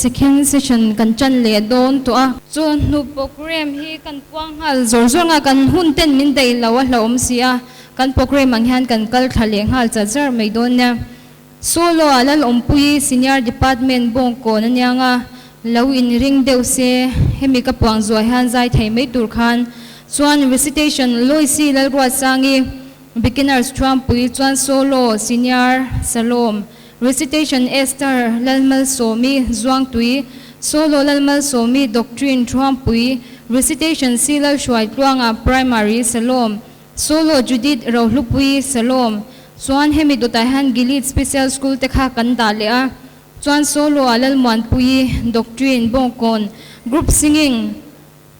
second session kan chan le don to a chon nu program hi kan puang hal zor zor nga kan hun ten min dei lawa hlom sia kan program ang han kan kal thaleng hal cha char mai don na solo alal ompui senior department bong ko na nya nga lo in ring deu se hemi ka puang zo han zai thai mai tur khan chuan recitation loi si lal ro changi beginners trampui chuan solo senior salom recitation Esther lalmal somi zuang tui solo lalmal somi doctrine trampui recitation silal shwai tuanga primary salom solo Judith rohlupui salom chuan hemi dotaihan gilit special school tekha kan dale a chuan solo alal manpui doctrine bongkon group singing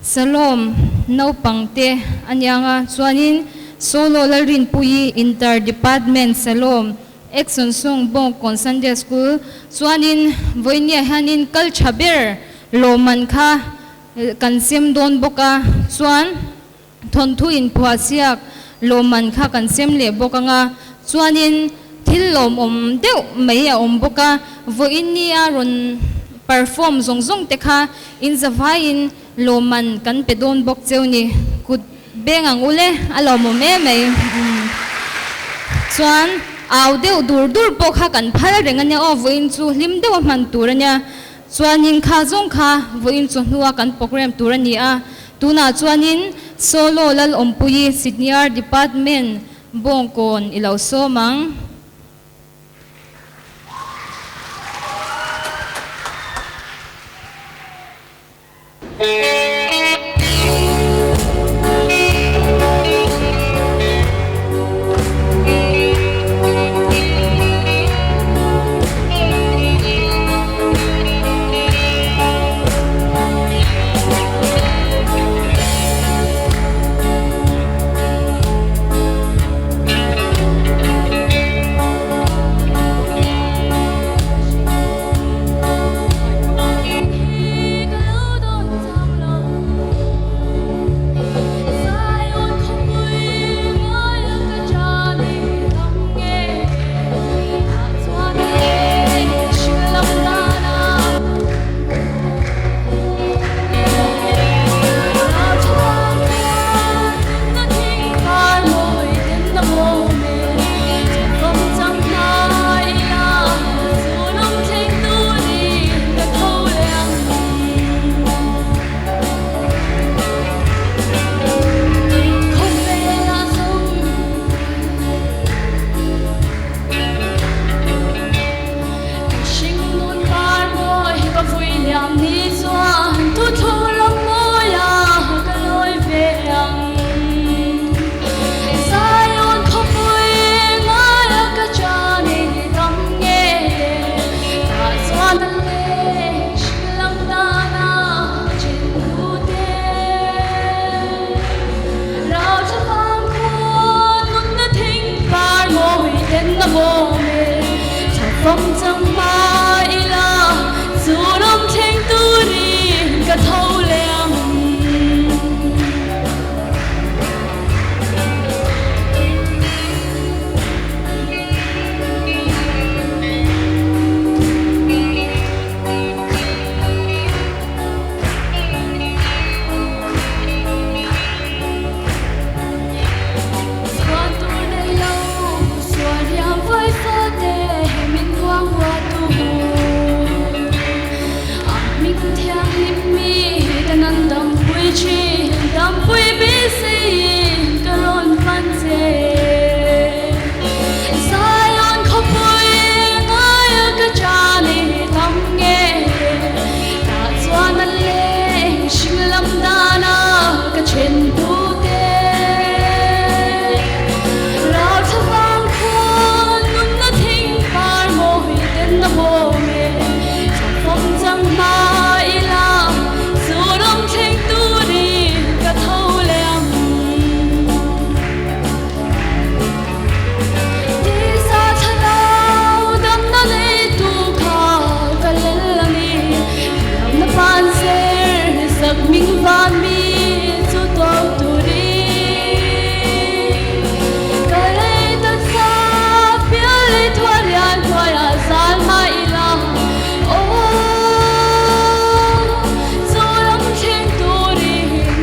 salom no pangte anyanga chuanin solo lalrin pui interdepartment salom Exon song bongkon Sunday school chuanin voinia hanin kal chaber loman kha kansem don boka chuan thonthu in phuasiak loman kha kansem le boka nga chuanin thillom deuh mai a boka voinia ron perform zongzong tekha in zavai in loman kan pedon bok cheuni kut bengang ule alomo me mai chuan aw deuh dur dur po kha kan phal rengania o voin chu lim deuh man turania chuanin kha zong kha voin chu hnuwa kan program turani a tuna chuanin solo lal ompui senior department bongkon ilaw somang chẳng mai là dù đông thanh tu đi cả thâu lem đam vui bi si karon pan se Zion khóc vui ngay cả cha ni thầm nghe ta xoan anh lên xin lâm ta na cả trên tu te lao thơ vang khôn nun na thinh par môi tên na mồ mê trong phong trăng mai la dù đông thanh tu đi cả thâu lem đi xa chân nào đâm na lấy tu khao cả lên là mi làm na pan ser giấc mình van mi cho tao tu đi cả lấy tất xa phía lấy thua lian san mai la dù lắm trên tu đi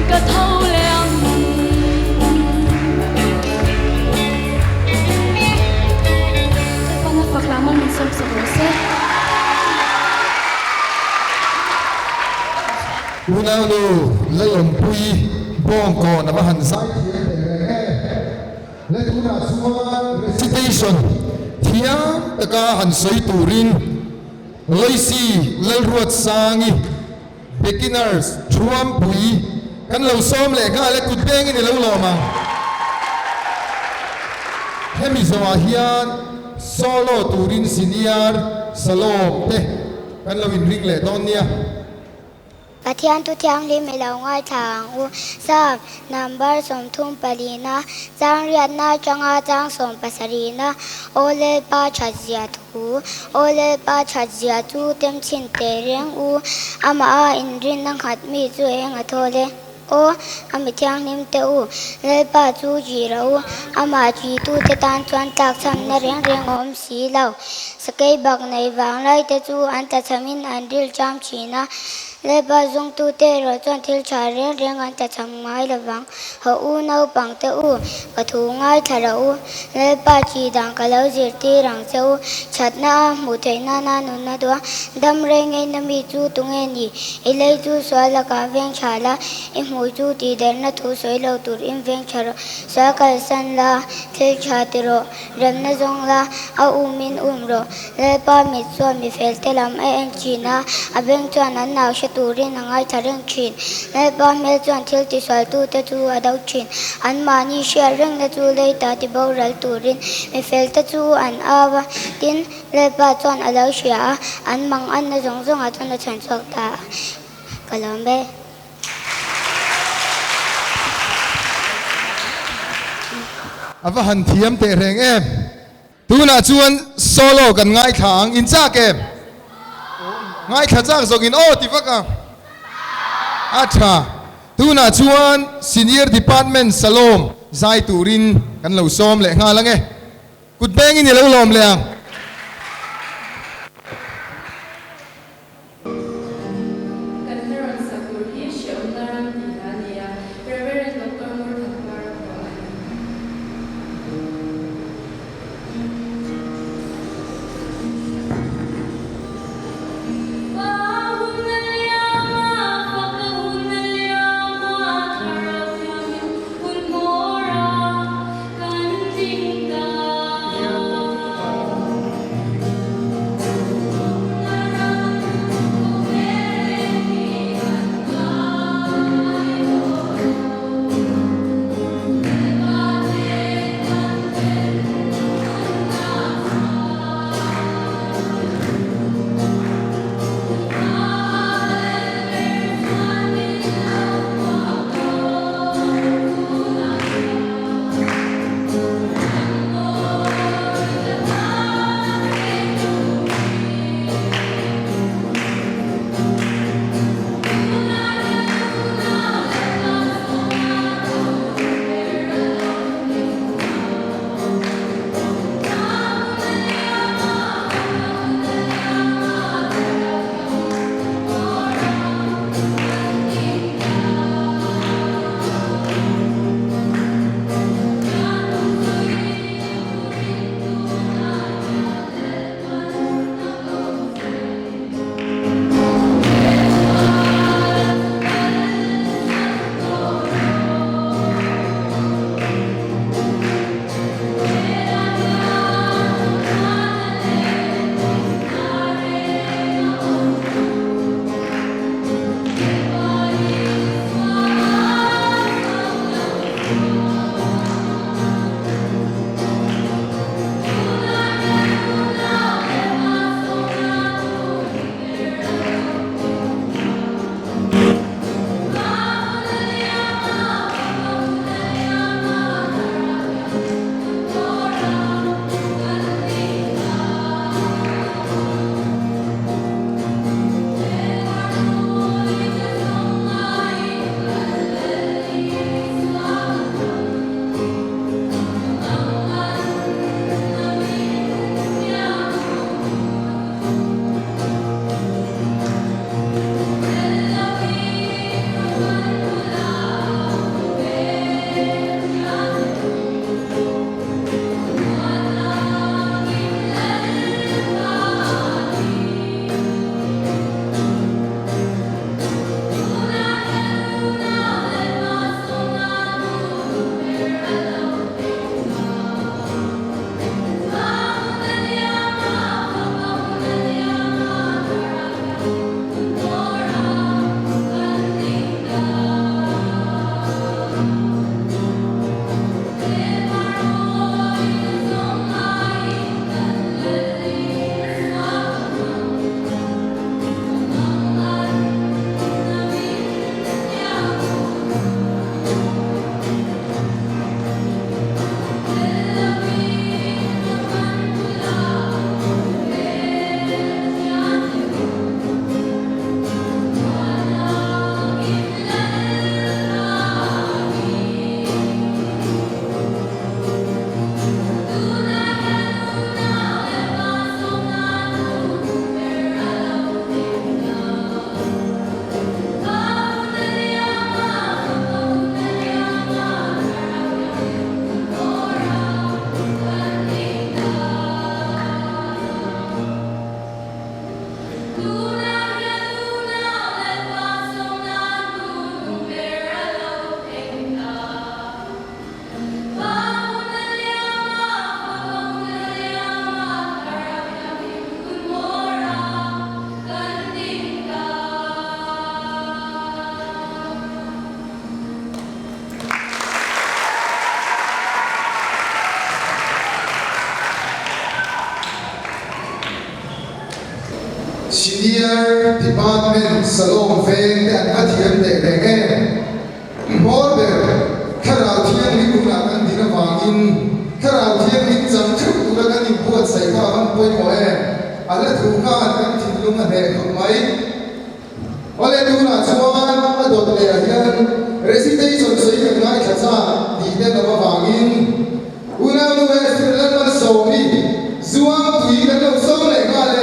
cả thâu lem Pana paklaman mình sống sa bose Unalo layom pui bong ko na bahan sai le tuna suwa recitation thiam taka han soi turin loisi lalruat sangi beginners thuam pui kan lo som le ga le kuteng ni lo lo ma hemi zawa hian solo turin senior salom te kan lo in ring le don nia Pathian tu thiang li mi lau ngai thang u sam number som thum palina chang riat na changa chang som pasarina ole pa chazia thu ole pa chazia chu tem chin te reng u ama a in rin nang khat mi chu eng a thole o ami thiang nim te u le pa chu ji rau ama ji tu te tan chuan tak sam na reng reng om si lau sakai bak nei wang lai te chu an ta chamin an ril cham china le ba zong tu te ro chuan thil tha reng reng an ta cham ngai lawang ho u nau pang te u ka thu ngai thara u le pa chi dang ka lo zir ti rang cheu chat na mu thei na na nu na do dam re ngai na mi chu tu nge ni i le chu swa la ka veng chala i mu chu ti der na thu soi lo tur im veng chara sa kal san la thil cha ti ro rem na zong la a u min ro le pa mi chuan mi fel te lam a en chi na a veng chuan an nau turin angai thareng chin le ba mel chuan thil ti swal tu te chu adau chin an mani share reng na chu le ta ti bo ral turin me fel te chu an awa tin le ba chuan alo shia an mang an na zong zong a chuan na chan chok ta kalombe ava han thiam te reng em tuna chuan solo kan ngai thang in cha ke ngai khachang zogin o tivaka acha tuna chuan senior department salom zai turin kan lo som le nga lang e kut beng ni lo lom le Senior Department Salom Feng dan Athiam Dek Dek Morber Karau Thiam Ni Kuna Kan Dina Wangin Karau Thiam Ni Jam Chuk Kuna Kan Ni Buat Sai Ka Kan Poi Moe Ala Thuka Kan Thinlung An Dek Khok Mai Ole Tuna Chuan Adot Le Hian Recitation Sai Kan Ngai Khacha Di Den Nawa Wangin Una Nu Sri Lanka Somi Zuang Tui Kan Lo Som Le Ka Le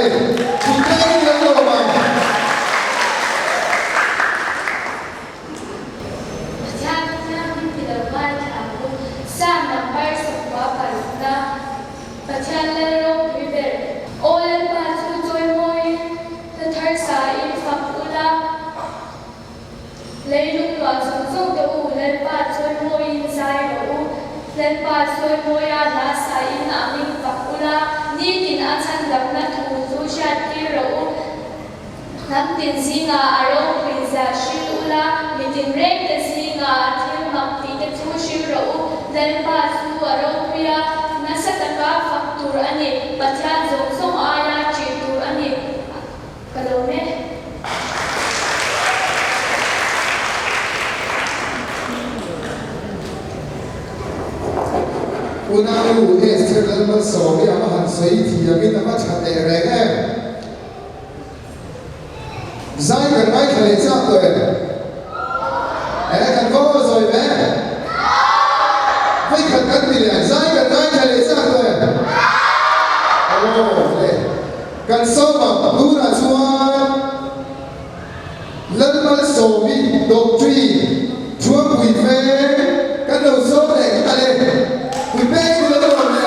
Tin singa aro pizza shilula mitin rek te singa thil mak ti te chu shiro dan pa su aro pia nasataka faktur ani patya zong song aya chitur ani kalome Unaru Esther Lalma Somi Amahan Sai Thiamin Ama Chate Rege Zai Kan Mai Khale Chak Toy Kan Ko Zoi Be Vai Kan Kan Dile Zai Kan Mai Khale Chak Toy Oh Le Kan Soma Luna Chuan Lalma Somi Doctrine Chuan Pui Fe Kan Lo So Le Kan Le Pui Fe Kan Lo So Le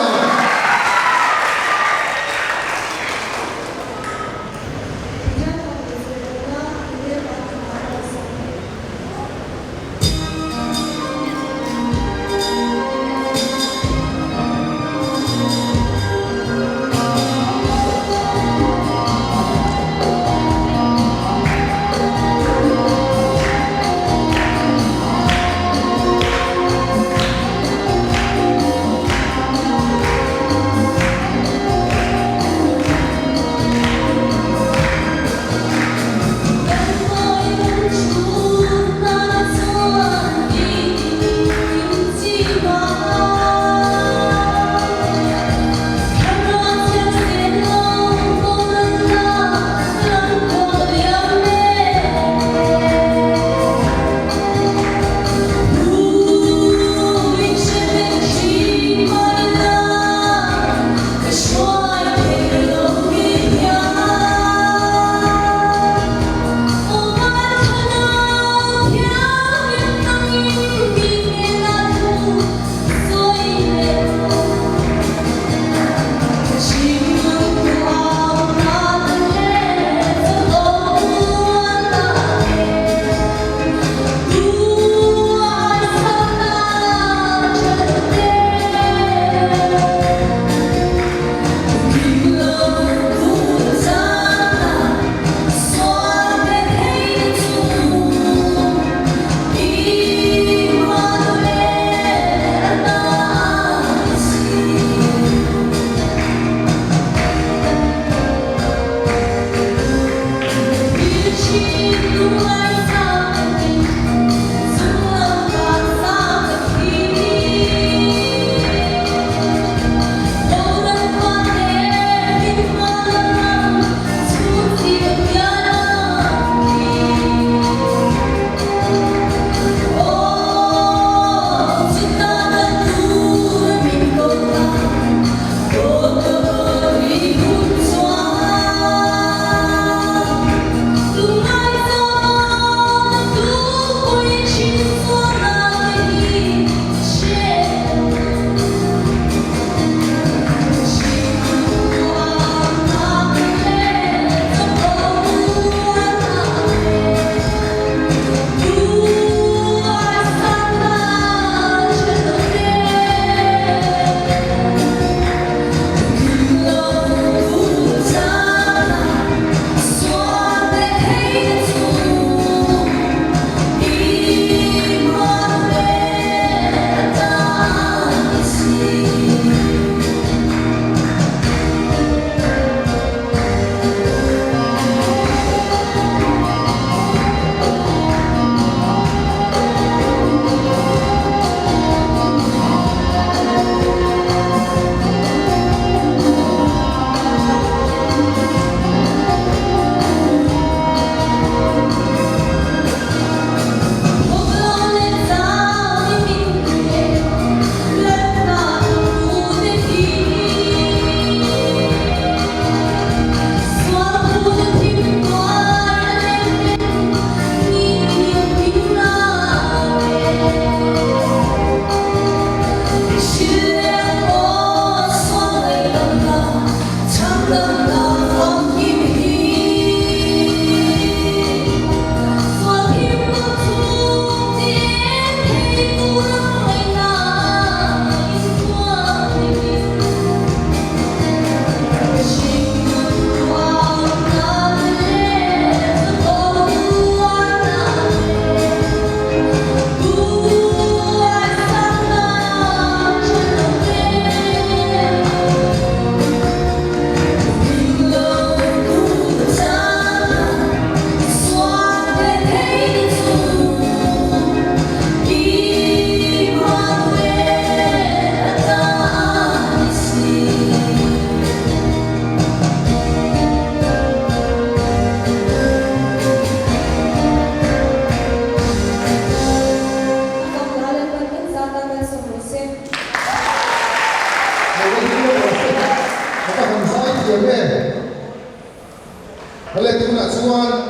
Hãy subscribe cho kênh Ghiền Mì Gõ để không bỏ lỡ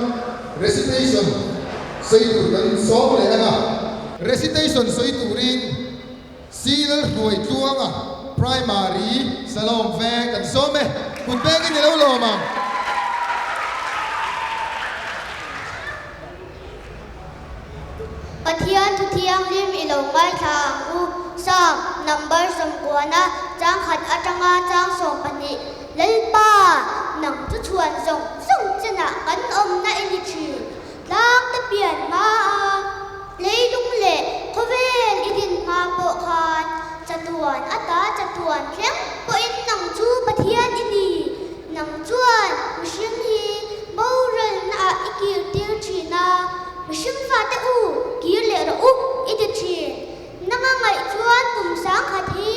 recitation xây tủ gần xóm này anh ạ. Recitation xây tủ rin seal đuổi chuông à primary salom ve gần xóm ấy cùng bé cái này lâu lâu mà Pathian thu thiang lim ilo ngai thang u sam number som kuana chang khat atanga chang som pani lelpa nang chu chuan zong zong chena kan om na ini chi lak ta pian ma leilung le khovel idin ma po khan chatuan ata chatuan thleng po in nang chu pathian ini nang chuan mishim hi boral na ikir tir china mishim fa te u kir le ro up ide chi nanga ngai chuan kum sang khathi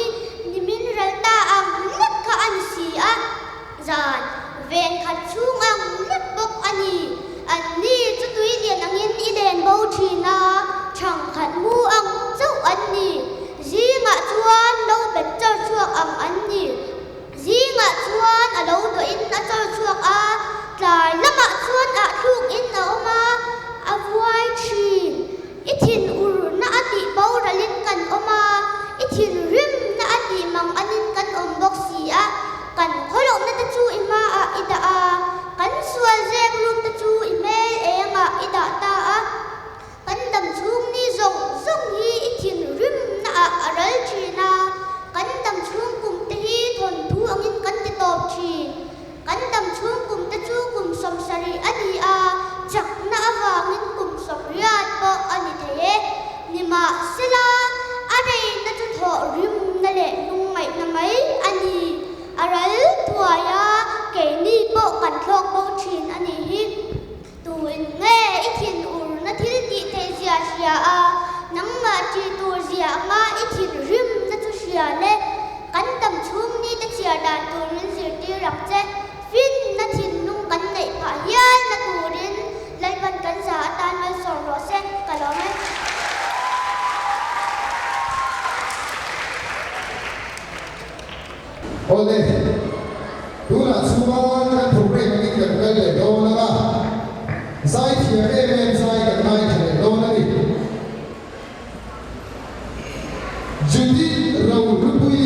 nimin ralta ang lek ka an si a zan ven khat chung ang lek bok ani ani chu tui lian angin iden bo thina chang khat mu ang chau ani zi nga chuan lo bet char chuak ang ani zi nga chuan a lo do in a char chuak a tlai lama chuan a thuk in a oma avuai thin ithin ur na ati bawralin kan oma ithin rim na ati mang anin kan om bok si a kan kholok na ta chu ima a ida a kan sual zek rum ta chu email enga ida ta a kan dam chung ni zong zong hi ithin rim na a aral thina kan dam chung kum te hi thon thu angin kan te top thi kan dam chung kum te chu kum som sari ani a chak na awangin kum som riat po ani the nima sila are na chu tho rim na le nung mai na mai ani aral thuaya ke ni po kan thlok po thin ani hi tuin nge ithin ur na thil ti te zia sia a nang ma chi tur zia nga ithin rim na chu sia le kan tam chung ni ta chia dan turin zir ti ram che fin na thin nung kan nei pha hian na turin lai ban kan za tan mal sor ro se kalome Oleh tu nak suan kan program ini kan kali do na sai thia em sai kan mai thia do na ni Judy rau rupui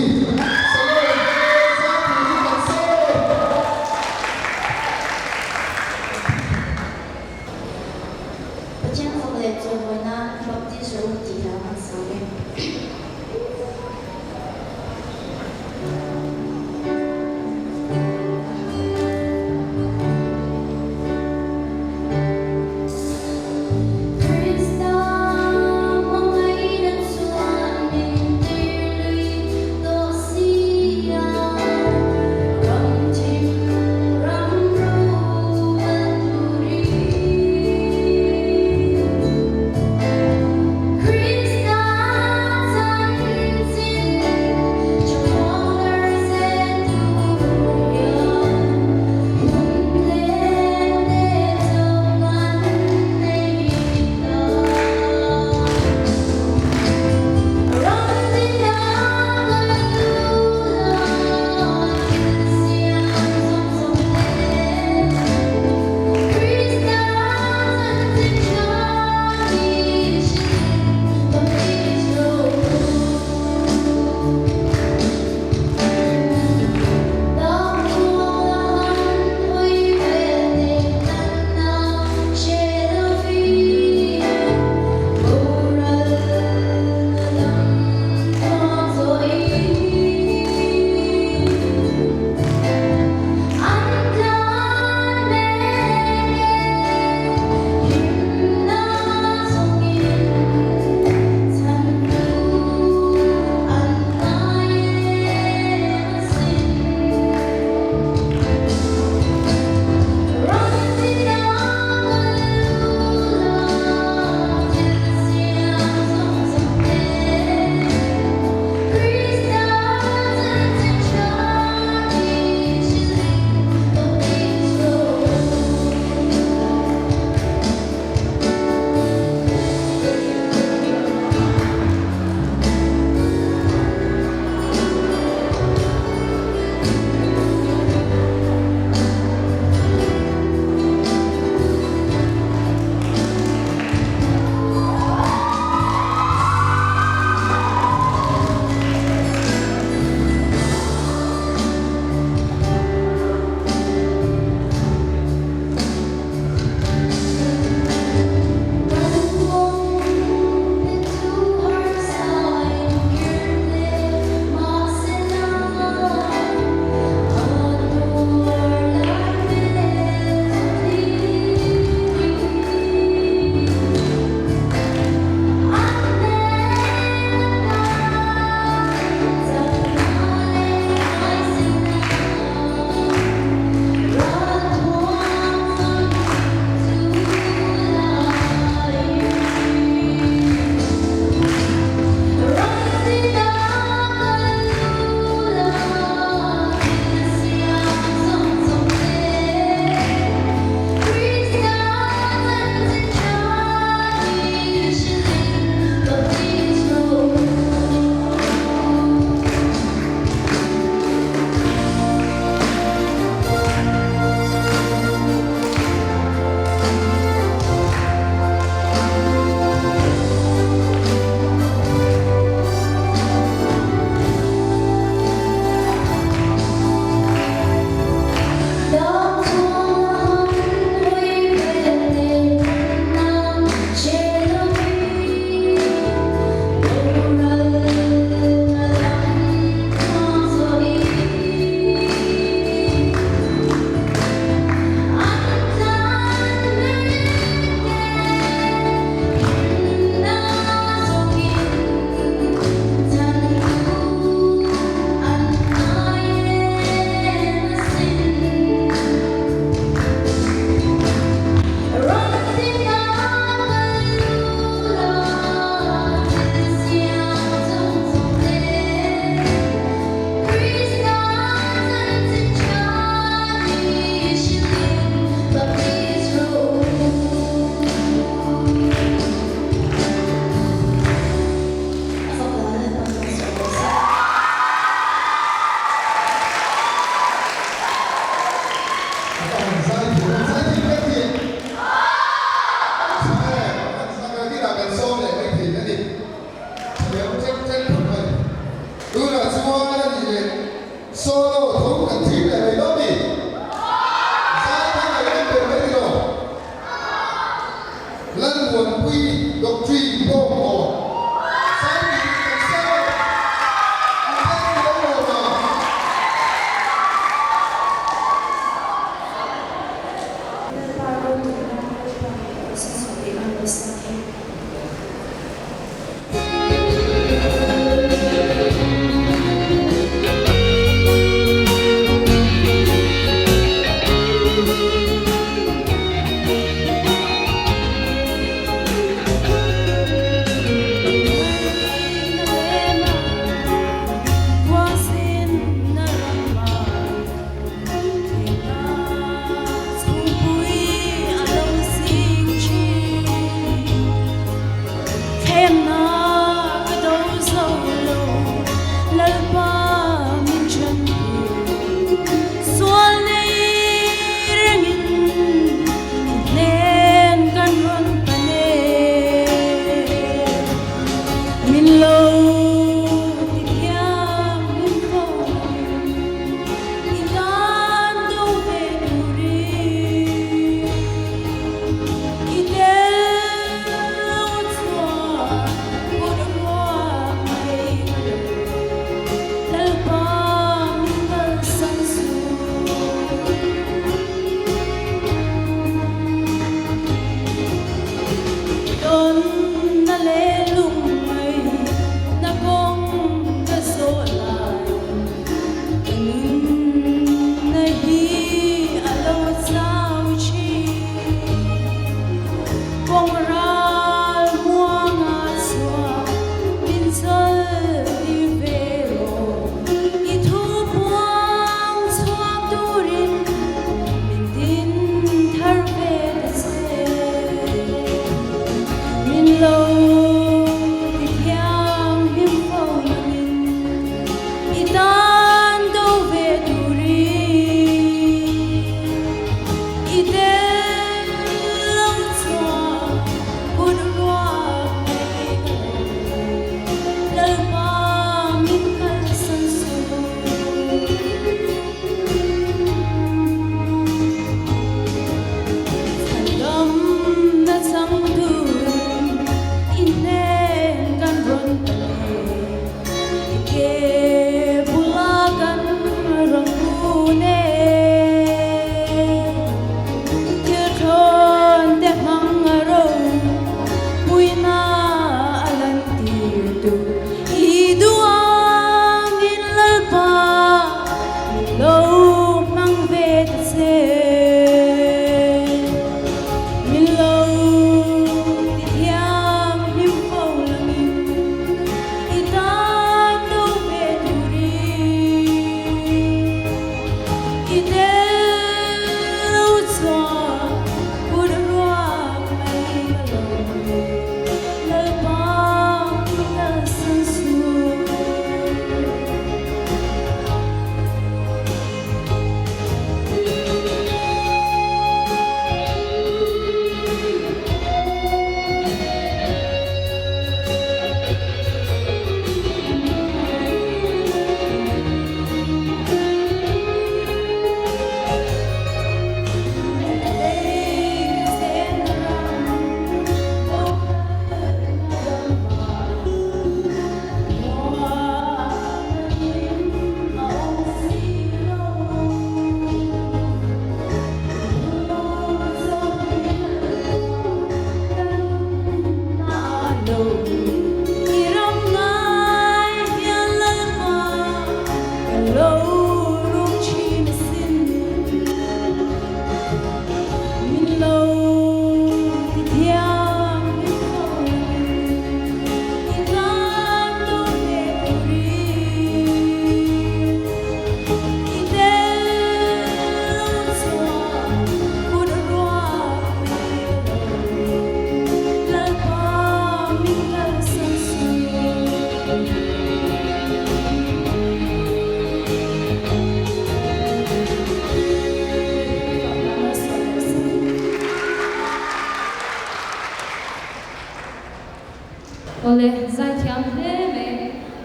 le zai thiam hle me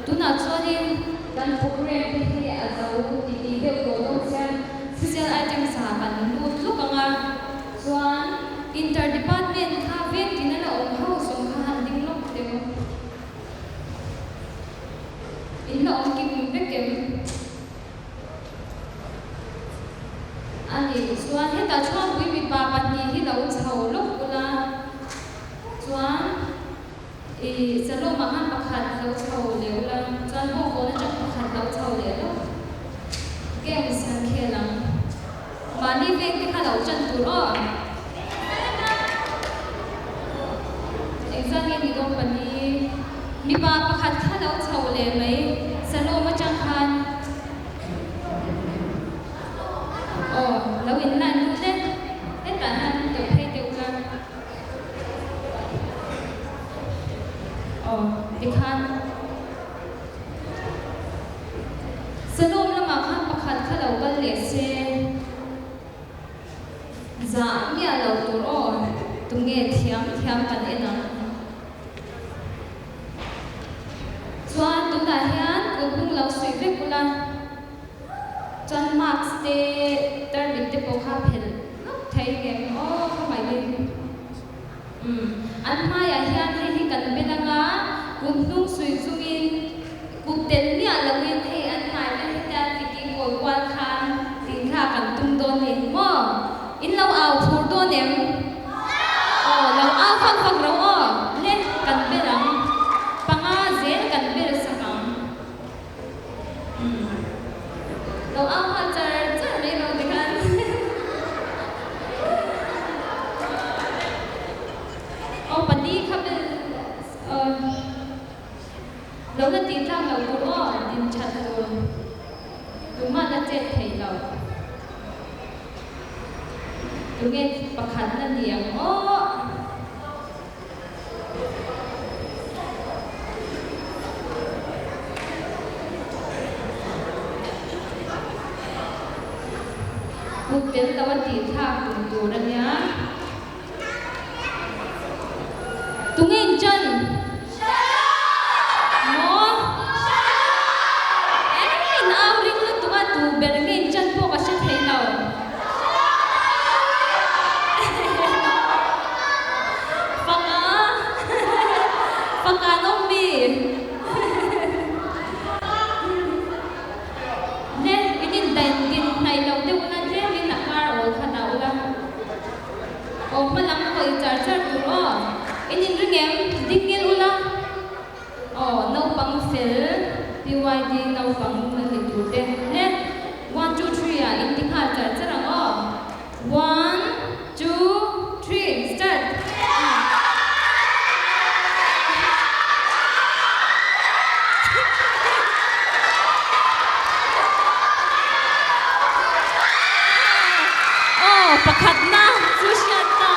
tuna chuanin kan program hi a zo ti ti he ko lo chen physical item sa kan lut lukanga chuan interdepartment kha vek tinala om ho som kha han ding lok deu in la om ki vekem ani chuan heta chuan pui mi pa pahni hi lo chho lok kula chuan zalo mahan pakhat lo chho leu la chuan ho ko na chak pakhat lo chho le lo game san khelang mani vek te kha lo chan tu ro exam ni dom pani mi pa pakhat kha lo chho le mai zalo ma chang khan lâu in lan luôn đấy, hết cả hai đều hay đều là, đi khăn, sơ lom là mà khăn bạc khăn khăn đầu cái lệ xe, giảm nhà lâu tuổi rồi, tụi nghe thiam cần em nào, choan tụi ta hiền cũng lâu suy về cũng là John Marks te termit te po kha phel thai game kha mai le an ma ya hian hi kan belanga kum nung sui sungin kum tel ni alawin he an mai le ta tiki ko kwal khan tin kha kan tum don ni mo in lo au phur don em lo au khang khang ro le kan belang panga zen kan bel sakam lâu áo hoa trời rất là mê màu tình anh bạn đi khắp bên lâu là tin rằng là cũng có tin chặt rồi đúng mà là chết thầy lâu đúng nghe bạc khăn là niềng Bukti tawa titha kunturan niya. Tungin dyan. Mo? Naawring na tunga tuber. Ngayon dyan po kasi hilaw. Paka nung bi. Ne, inin dahin hilaw. Malang ko i-charger ko inin ringem dingil ula no pang fill PYD no pang nalitude ne 1 2 3 in ha charger ang 1 2 3 start pakat na susyat na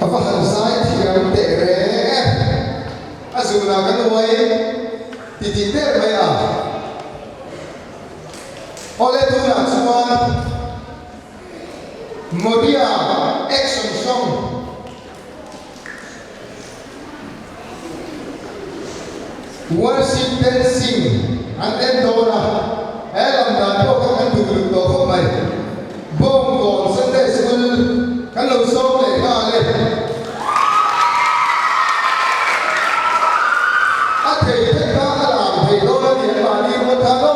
apa hansai tiang tere azuna kan wai titi ter mai a ole tu na chuan modia action song worship dancing and then dora elam da to kan du du to ko mai bom kon sunday school kan lo so le ka le a thei te ka alam thei do na ni ma ni mo tha lo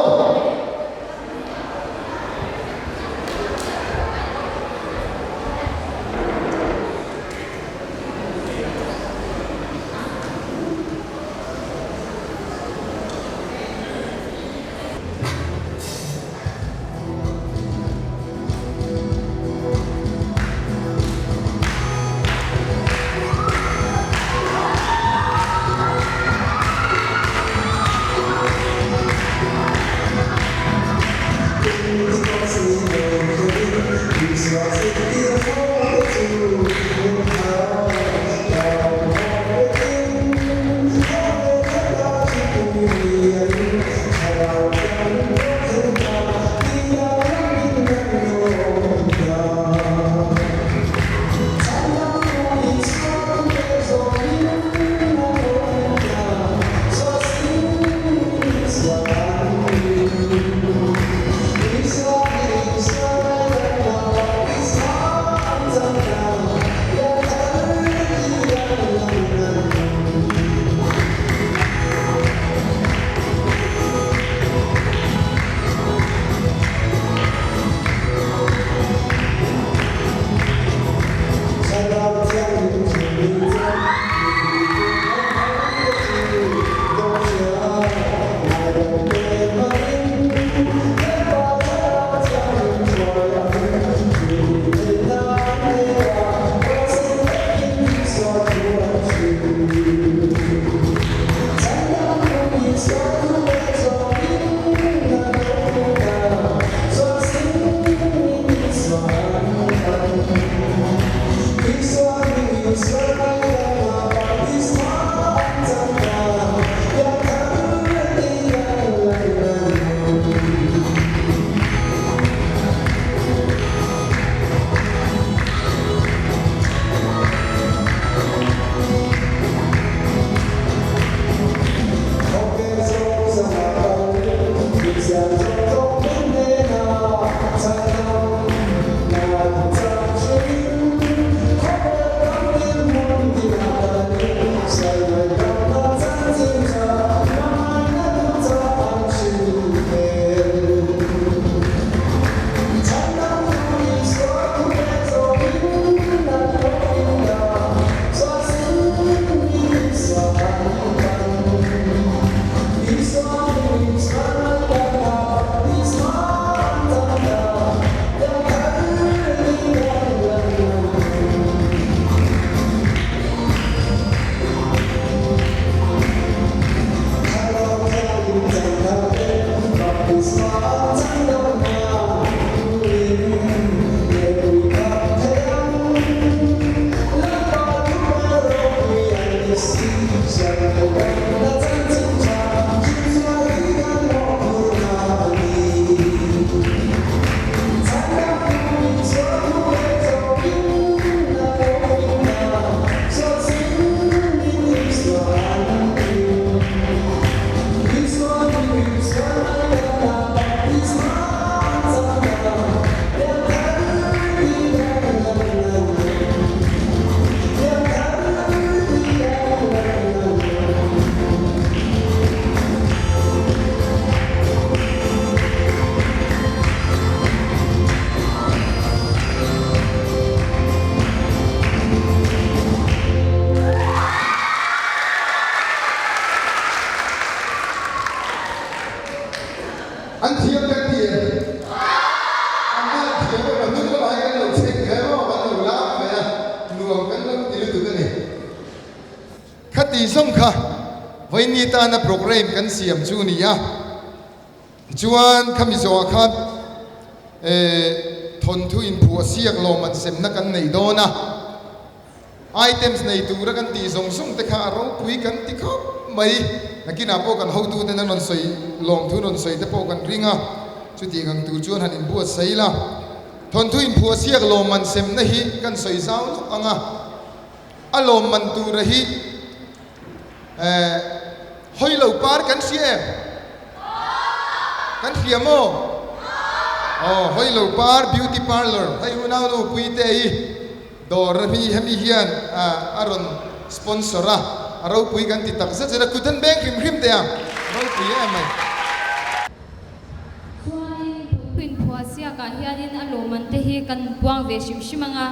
ti som kha vai ni ta na program kan siam chu ni ya chuan khami zo khat thon thu in phu siak lo man sem na kan nei do na items nei tu ra kan ti song song te kha ro pui kan ti kho mai nakina po kan ho tu te nan non soi long thu non soi te po kan ringa chu ti gang tu chuan han in bu sai la thon thu in phua siak lo man sem na hi kan soi zau anga alo man tu ra hi hoi lo par kan siam kan siamo hoi lo par beauty parlor hai unau no pui te hi dor mi hemi hian aron sponsora aro pui kan ti tak sa jera kudan bank him him te ro pui mai Queen Puasia ka hianin aloman te hi kan buang ve shim shimanga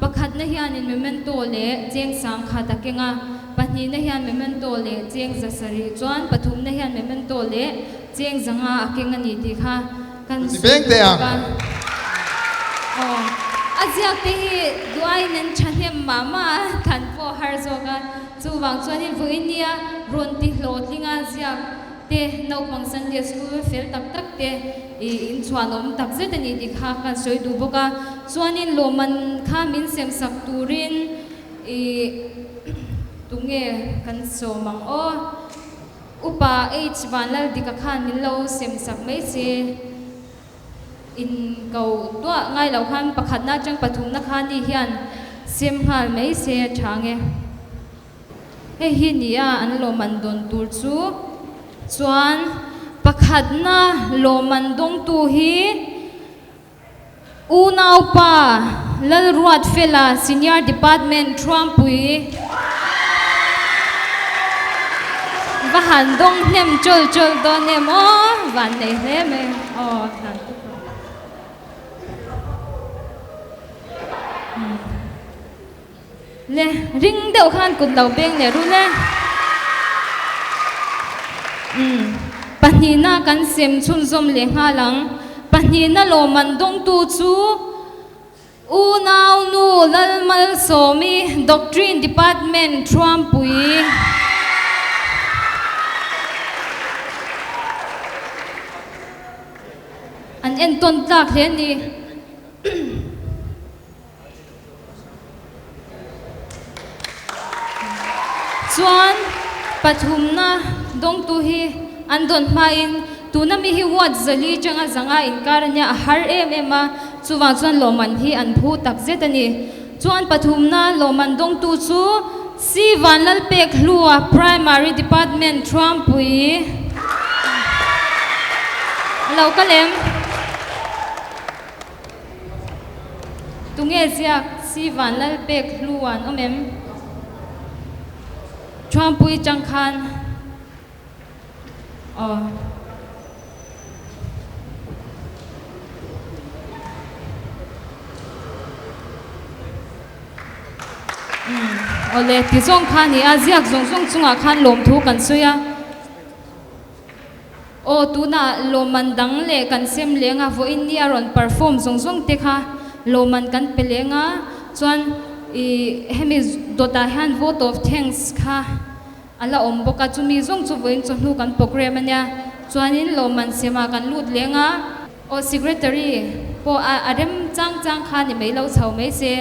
pakhat na hianin memento le cheng sang kha takenga pani na hian memento le cheng zasari chuan pathum na hian memento le cheng zanga akenga ni ti kha kan bank te azia te hi duai nen chahem mama than po har zoga chuwang chuanin voinia ron ti hlot linga zia te no pang Sunday school fel tak tak te in chuanom tak zet ani ti kha kan soi du boka chuanin loman kha min sem sak turin tunge kan somang upa h banal dika khan min lo sem sak mai se in kau tua ngai lo khan pakhat na chang pathum na khan ni hian sem hal mai se thange he hi nia an lo man don tur chu chuan pakhat na lo man dong tu hi unau pa lal ruat fela senior department trumpui vahan dong nem chol chol do nem van nei hle me than le ring deuh khan kut lo beng le ru le panina kan sem chun zom le nga lang panina lo man dong tu chu u nau nu lal mal somi doctrine department trumpui an en ton tlak hle ni chuan pathum na dong tu hi an don hmain tuna mi hi wat zali changa zanga inkaranya har ema chuwang chuan loman hi an phu tak zetani chuan pathum na loman dong tu chu si vanlal pek hlua primary department trumpui lo kalem tunge ziak si vanlal pek hluan omem trumpui changkhan ole ti zong khan ni aziak zong zong chunga khan lom thu kan suya tuna loman dang le kan sem lenga vo india ron perform zong zong te kha loman kan pelenga chuan hemi dota han vote of thanks kha ala omboka chumi zong chu voin chu nu kan program ania chuanin loman sema kan lut lenga secretary po adem chang chang kha ni mai lo chho mai se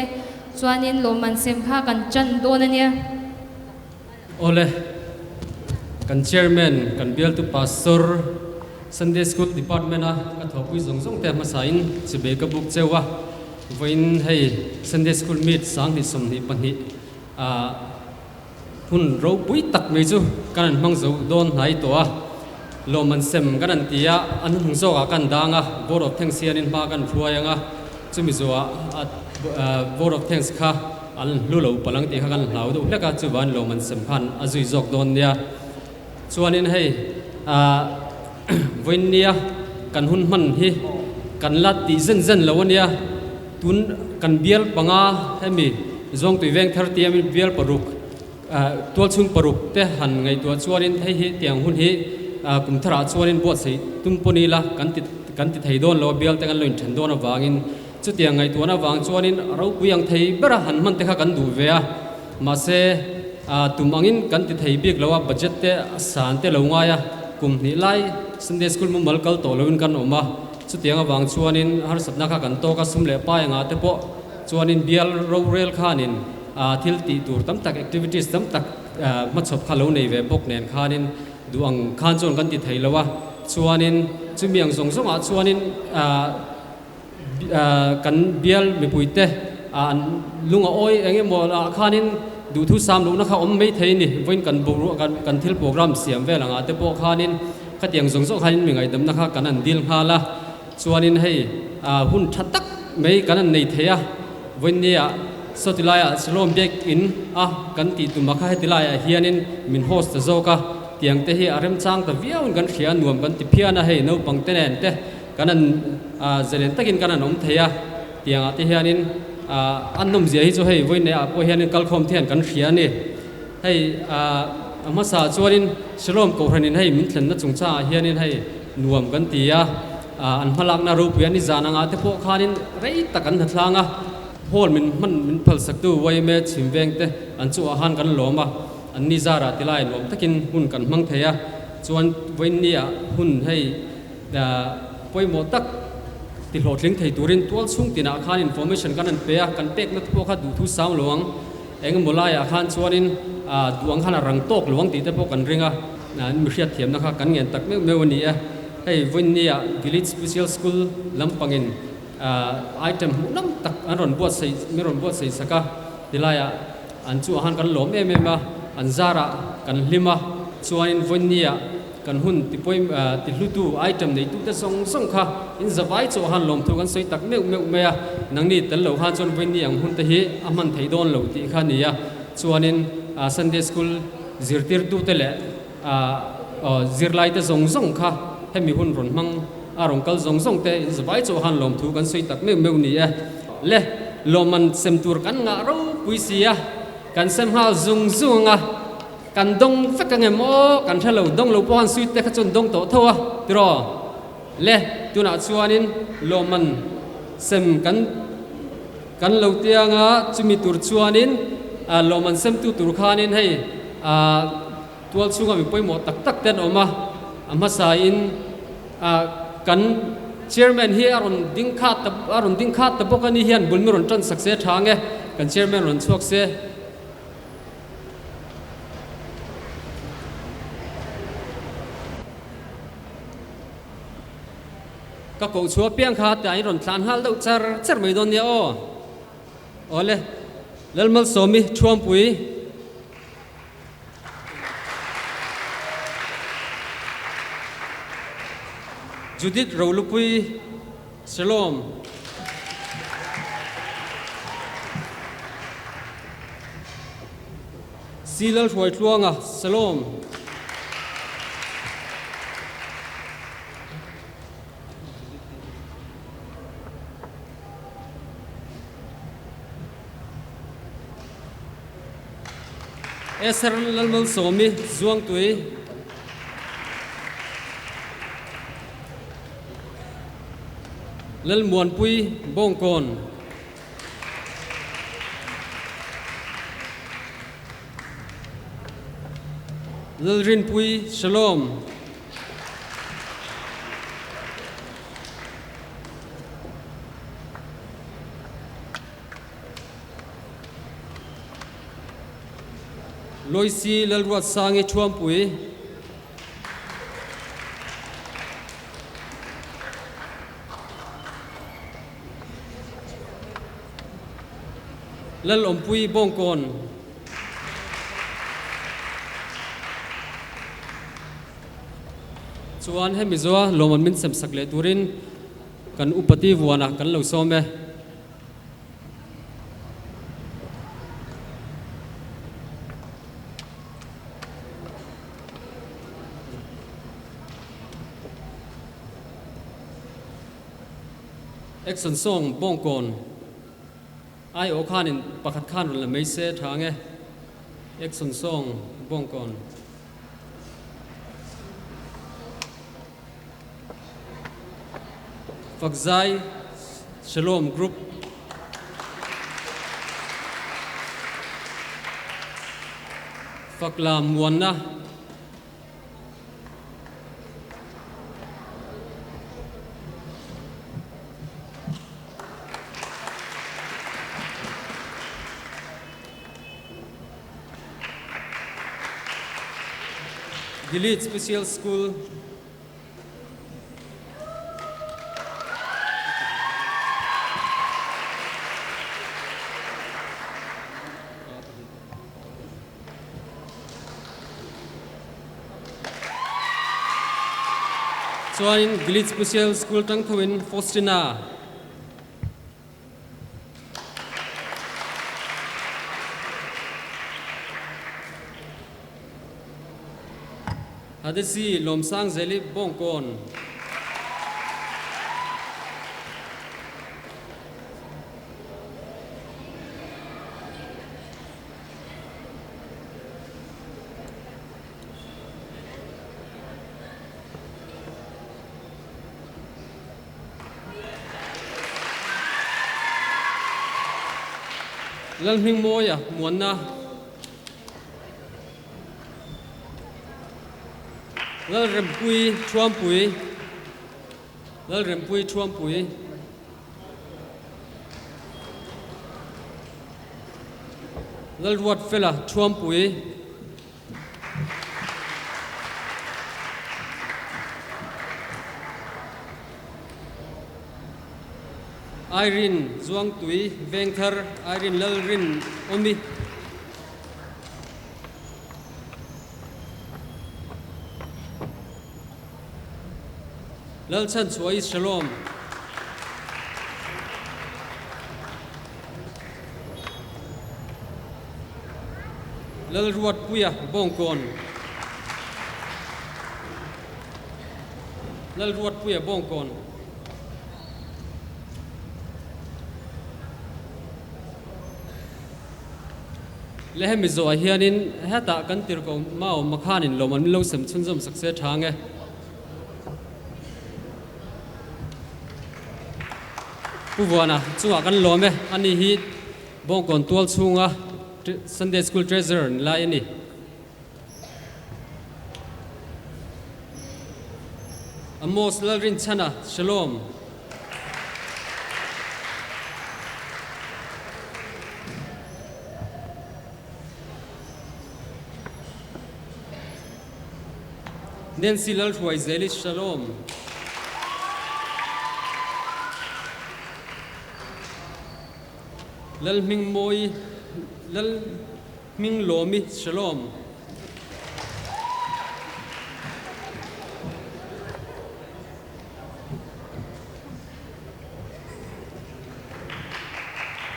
chuanin loman sem kha kan chan don ania ole kan chairman kan bial tu pastor Sunday school department ka thopui zong zong te ma sain chibe ka buk chewa voin hei Sunday school meet sang ni som ni pani hun ro pui tak me chu kan mang zo don hai to loman sem kan an tia an hung zo ka kan danga board of thanks hian in ma kan thruayanga chumi zo board of thanks kha al lulo palang ti kha kan hlau do leka chuwan loman sem phan azui zok don nia chuanin hei voin nia kan hun man hi kan lat ti zen zen lawania tun kan bial panga hemi zong tui veng thar ti amin bial paruk tol chung paruk te han ngai to chuanin thei hi tiang hun hi kum thara chuanin bo sei tumponi la kan ti thei don lo bial te kan loin than don awangin chu tiang ngai to na wang chuanin ro puyang thei bera han man te kha kan du ve a ma se tumangin kan ti thei bik lawa budget te san te lo nga ya kum ni lai Sunday school mu malkal to loin kan oma chu tiang awang chuanin har satna kha kan to ka sum le pa nga te po chuanin bial ro rel khanin thil ti tur tam tak activities tam tak ma chop khalo nei ve bok nen khanin duang khan chon kan ti thilowa chuanin chumiang zong zong a chuanin kan bial mi puite an lunga oi enge mola khanin du thu sam lu na kha om mei thei ni voin kan boru kan thil program siam velanga te po khanin khatiang zong zong khanin mi ngai dam na kha kan an dil khala chuanin hei hun thatak mei kan an nei theya voin nia sotilaya slom dek in kan ti tu makha hetilaya hianin min host zoka tiang te hi arem chang ta viaun kan khia nuam kan ti phiana hei no pang te nen te kan an zelen takin kan an om theya tiang ati hianin an nom zia hi chu hei voin ne po hianin kal khom thian kan khia ni hei ama sa chuanin slom ko hranin hei min thlen na chungcha hianin hei nuam kan tia an halak na ro pian ni zananga te po khanin rei takan thlanga hol min phal sak tu wai me chimveng te an chu a han kan loma an ni zara tilai lom takin hun kan mang theya chuan voin nia hun hei poimo tak ti hlotling thei turin tual chung tina khan information kan an pe kan pek na po kha du thu sam lowang eng molaya khan chuanin duang khana rang tok lowang ti te po kan ringa mi hriat thiam na kha kan ngen tak me mewani a hei voin nia village special school lampangin item nam tak aron buat sei meron buat sei saka dilaya an chu han kan lom em em an zara kan lima chuanin voin nia kan hun ti poim ti hlutu item nei tu te song song kha in zawai chu han lom thu kan soi tak meu me nangni tel lo han chon voin ni ang hun te hi aman thei don lo ti kha nia chuanin Sunday school zirtir tu te le zirlai te song song kha hemi hun ron mang arong kal zong zong te zawai chu han lom thu kan soi tak meu ni le loman sem tur kan nga ro puisia kan sem hal zung zunga kan dong fekang emo kan thalo dong lo pon suit te khachon dong to thowa tro le tuna chuanin loman sem kan lo tianga chumi tur chuanin loman sem tu tur khanin hei tual chunga mi poimo tak tak ten oma ama sa in kan chairman hi aron ding khat ta bokani hian bulmiron tran sakse thange kan chairman ron chuak se ka ko chua piang kha ta ron tlan hal do char mai don ya o ole lalmal somi chuam pui Judith Raulupui Shalom Silal Hoi Tluanga Shalom Esar Lalmal Somi Zuang Tui Lal Muan Pui Bong Kon Lal Rin Pui Shalom Loisi Lal Ruat Sangi Chuam Pui Lal Ompui Bong Kon chuan hemi zoa loman min sem sakle turin kan upati vuana kan lo some Action song Bong Kon ai o khanin pakhat khan la mai se thange action song Bong Kon Fakzai Shalom Group Faklam Muanna Gilead Special School. Chuan Gilead Special School tang thuin Faustina. Hadisi Lomsang Zeli Bongkon. Lal hing moya muanna. Lal rempui chuampui. Lal rempui chuampui. Lal ruat fela chuampui. Irene Zuang Tui Vengthar Irene Lalrin Omi Lalchan Suai Shalom Lalruat Puya Bongkon Lalruat Puya Bongkon Lehem izo hianin heta kan tir ko mau makhanin loman lo sem chunjom sakse thange puwana chuwa kan lome ani hi bongkon tual chunga Sunday School Treasurer lai ani Amos lalrin chana shalom Nancy Lal Huay Zeli Shalom. Lal Ming Moi, Lal Ming Lomi Shalom.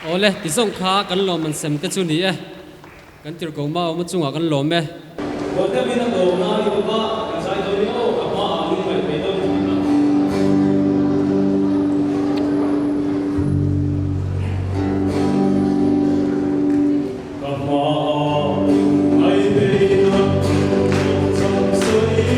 Ole, tisong kha kan lom man sem te chu ni e. Kan tir ko ma ma chunga kan lom e. Whatever the law, you are, as I don't know, about movement, they don't come on, I may not some stories.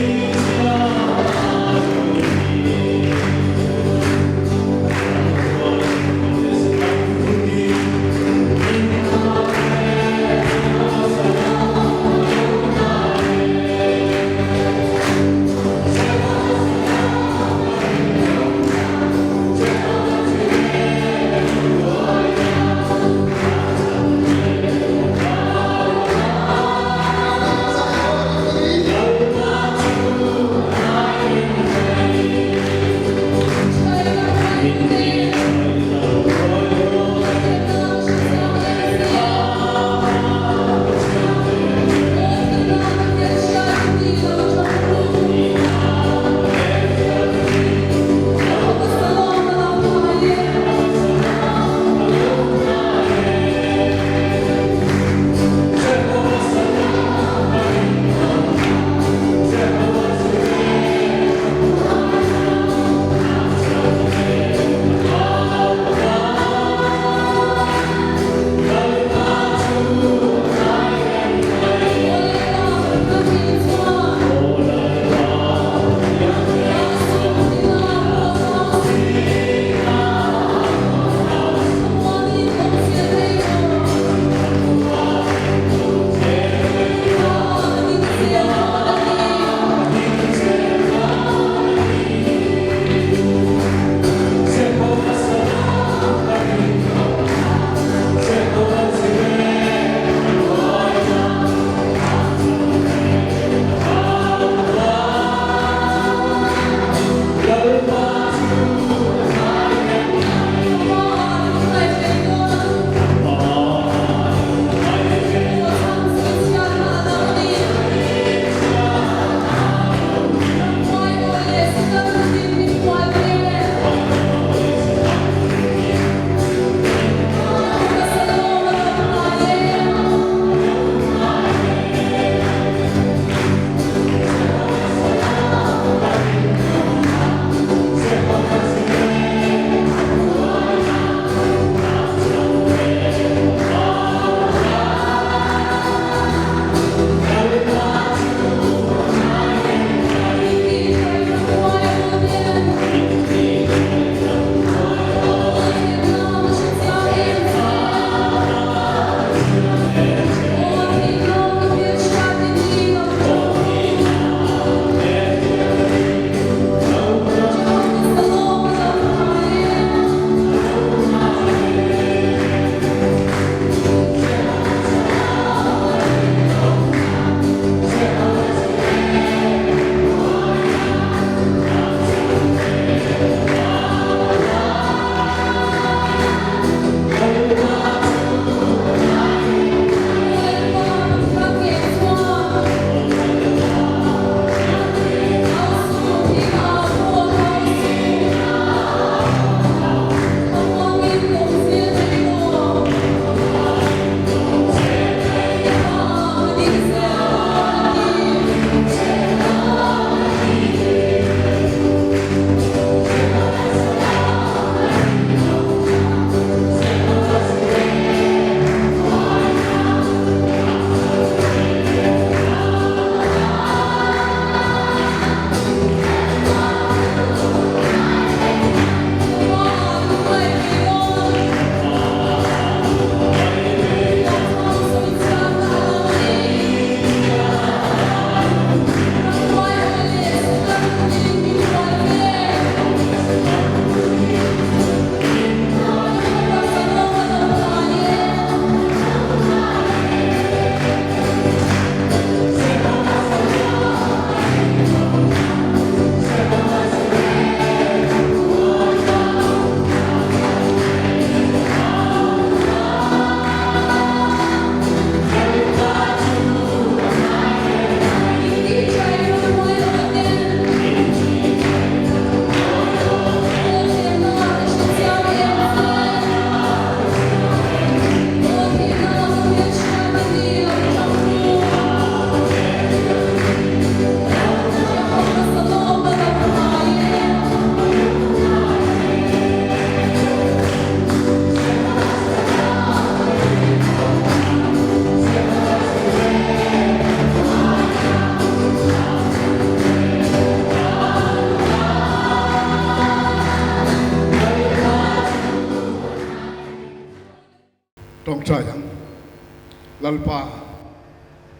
lalpa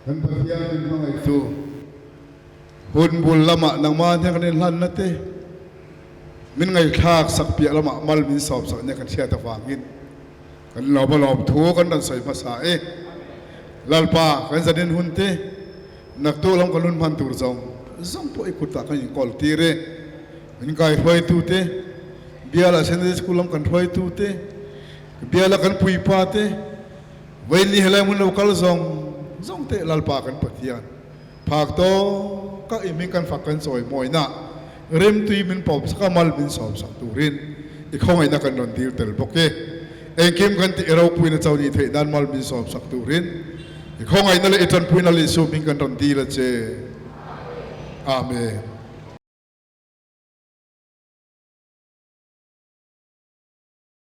kan pathian min mangai tu hun bul lama nang man he kan lan na te min ngai thak sak pia lama mal min sop sak ne kan sia ta wangin kan lob thu kan dan sai phasa e lalpa kan zanin hun te nak tu lam kan hun man tur zong po ikuta kan kol tire min kai hoi tu te biala sende skulam kan hoi tu te biala kan pui pa te vai ni helai mun lokal zong te lalpa kan pathian phak to ka imi kan fakan soi moina rem tui min pop ska mal min sop sak turin I khongai na kan non dir tel boke en kim kan ti ero puina chawni thei dan mal min sop sak turin I khongai na le itan puina le su min kan non dir che amen